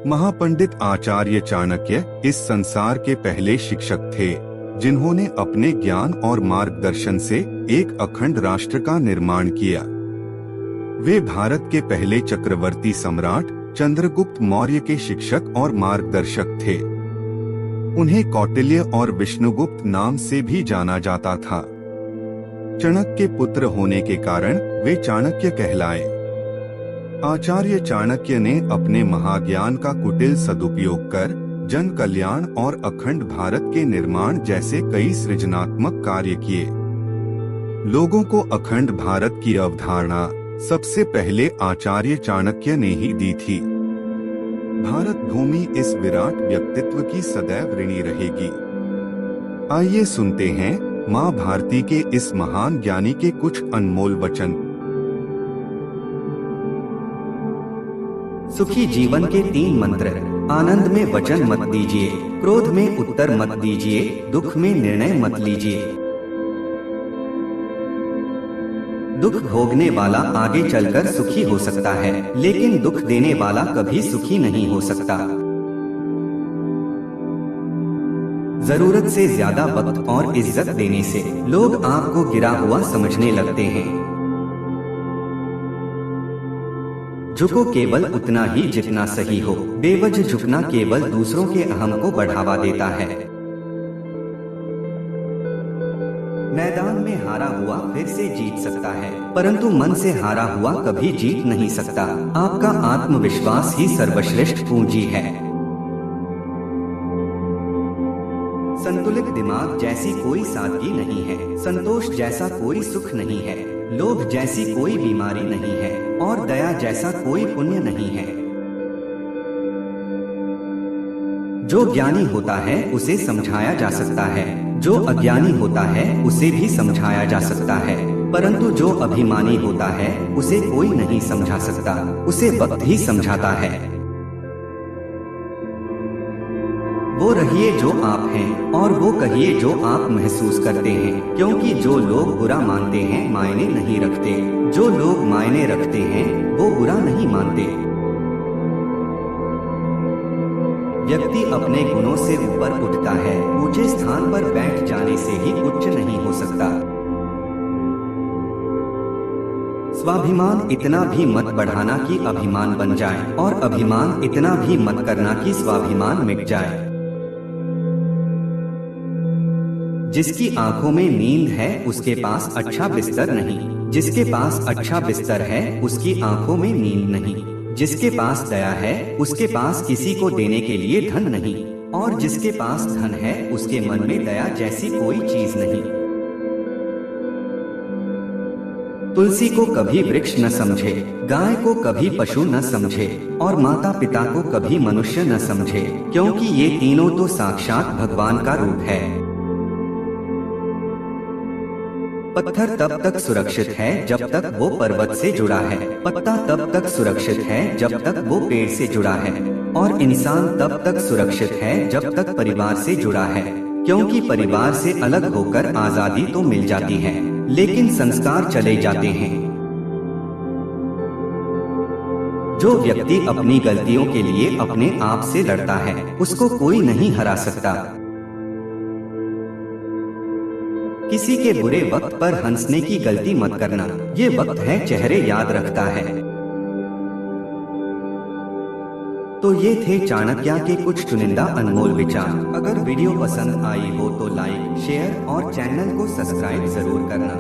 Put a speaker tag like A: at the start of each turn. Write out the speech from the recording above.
A: महापंडित आचार्य चाणक्य इस संसार के पहले शिक्षक थे, जिन्होंने अपने ज्ञान और मार्गदर्शन से एक अखंड राष्ट्र का निर्माण किया। वे भारत के पहले चक्रवर्ती सम्राट चंद्रगुप्त मौर्य के शिक्षक और मार्गदर्शक थे। उन्हें कौटिल्य और विष्णुगुप्त नाम से भी जाना जाता था। चाणक्य के पुत्र होने के कारण वे चाणक्य कहलाए। आचार्य चाणक्य ने अपने महाज्ञान का कुटिल सदुपयोग कर जन कल्याण और अखंड भारत के निर्माण जैसे कई सृजनात्मक कार्य किए। लोगों को अखंड भारत की अवधारणा सबसे पहले आचार्य चाणक्य ने ही दी थी। भारत भूमि इस विराट व्यक्तित्व की सदैव ऋणी रहेगी। आइए सुनते हैं माँ भारती के इस महान ज्ञानी के कुछ अनमोल वचन।
B: सुखी जीवन के 3 मंत्र। आनंद में वचन मत दीजिए, क्रोध में उत्तर मत दीजिए, दुख में निर्णय मत लीजिए। दुख भोगने वाला आगे चलकर सुखी हो सकता है, लेकिन दुख देने वाला कभी सुखी नहीं हो सकता। जरूरत से ज्यादा वक्त और इज्जत देने से लोग आपको गिरा हुआ समझने लगते हैं। झुको केवल उतना ही जितना सही हो। बेवजह झुकना केवल दूसरों के अहम को बढ़ावा देता है। मैदान में हारा हुआ फिर से जीत सकता है, परंतु मन से हारा हुआ कभी जीत नहीं सकता। आपका आत्मविश्वास ही सर्वश्रेष्ठ पूंजी है। संतुलित दिमाग जैसी कोई सादगी नहीं है, संतोष जैसा कोई सुख नहीं है, लोभ जैसी कोई बीमारी नहीं है और दया जैसा कोई पुण्य नहीं है। जो ज्ञानी होता है उसे समझाया जा सकता है, जो अज्ञानी होता है उसे भी समझाया जा सकता है, परंतु जो अभिमानी होता है उसे कोई नहीं समझा सकता, उसे वक्त ही समझाता है। वो रहिए जो आप हैं और वो कहिए जो आप महसूस करते हैं, क्योंकि जो लोग बुरा मानते हैं मायने नहीं रखते, जो लोग मायने रखते हैं वो बुरा नहीं मानते। व्यक्ति अपने गुणों से ऊपर उठता है, ऊंचे स्थान पर बैठ जाने से ही उच्च नहीं हो सकता। स्वाभिमान इतना भी मत बढ़ाना कि अभिमान बन जाए और अभिमान इतना भी मत करना कि स्वाभिमान मिट जाए। जिसकी आंखों में नींद है उसके पास अच्छा बिस्तर नहीं, जिसके पास अच्छा बिस्तर है उसकी आंखों में नींद नहीं, जिसके पास दया है उसके पास किसी को देने के लिए धन नहीं, और जिसके पास धन है उसके मन में दया जैसी कोई चीज नहीं। तुलसी को कभी वृक्ष न समझे, गाय को कभी पशु न समझे और माता पिता को कभी मनुष्य न समझे, क्योंकि ये तीनों तो साक्षात भगवान का रूप है। पत्थर तब तक सुरक्षित है जब तक वो पर्वत से जुड़ा है, पत्ता तब तक सुरक्षित है जब तक वो पेड़ से जुड़ा है, और इंसान तब तक सुरक्षित है जब तक परिवार से जुड़ा है, क्योंकि परिवार से अलग होकर आजादी तो मिल जाती है लेकिन संस्कार चले जाते हैं। जो व्यक्ति अपनी गलतियों के लिए अपने आप से लड़ता है उसको कोई नहीं हरा सकता। किसी के बुरे वक्त पर हंसने की गलती मत करना, ये वक्त है चेहरे याद रखता है। तो ये थे चाणक्य के कुछ चुनिंदा अनमोल विचार। अगर वीडियो पसंद आई हो तो लाइक, शेयर और चैनल को सब्सक्राइब जरूर करना।